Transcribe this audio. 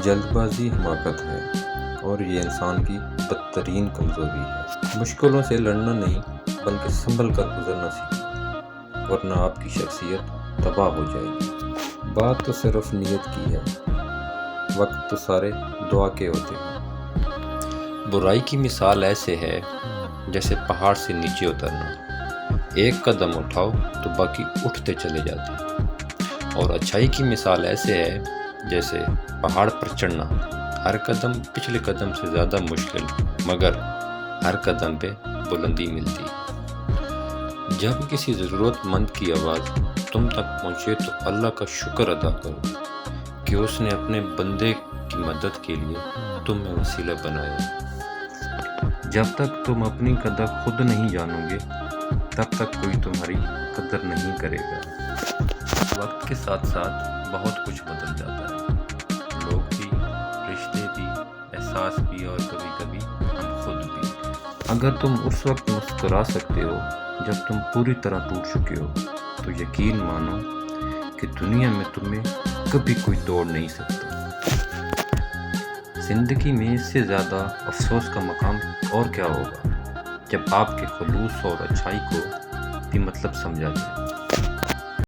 جلد بازی حماقت ہے اور یہ انسان کی بدترین کمزوری ہے۔ مشکلوں سے لڑنا نہیں بلکہ سنبھل کر گزرنا سیکھیں، ورنہ آپ کی شخصیت تباہ ہو جائے گی۔ بات تو صرف نیت کی ہے، وقت تو سارے دعا کے ہوتے ہیں۔ برائی کی مثال ایسے ہے جیسے پہاڑ سے نیچے اترنا، ایک قدم اٹھاؤ تو باقی اٹھتے چلے جاتے ہیں۔ اور اچھائی کی مثال ایسے ہے جیسے پہاڑ پر چڑھنا، ہر قدم پچھلے قدم سے زیادہ مشکل مگر ہر قدم پہ بلندی ملتی۔ جب کسی ضرورت مند کی آواز تم تک پہنچے تو اللہ کا شکر ادا کرو کہ اس نے اپنے بندے کی مدد کے لیے تمہیں وسیلہ بنایا۔ جب تک تم اپنی قدر خود نہیں جانو گے تب تک کوئی تمہاری قدر نہیں کرے گا۔ وقت کے ساتھ ساتھ بہت کچھ بدل جاتا ہے، لوگ بھی، رشتے بھی، احساس بھی اور کبھی کبھی ہم خود بھی۔ اگر تم اس وقت مسکرا سکتے ہو جب تم پوری طرح ٹوٹ چکے ہو تو یقین مانو کہ دنیا میں تمہیں کبھی کوئی توڑ نہیں سکتا۔ زندگی میں اس سے زیادہ افسوس کا مقام اور کیا ہوگا جب آپ کے خلوص اور اچھائی کو بھی مطلب سمجھا جائے۔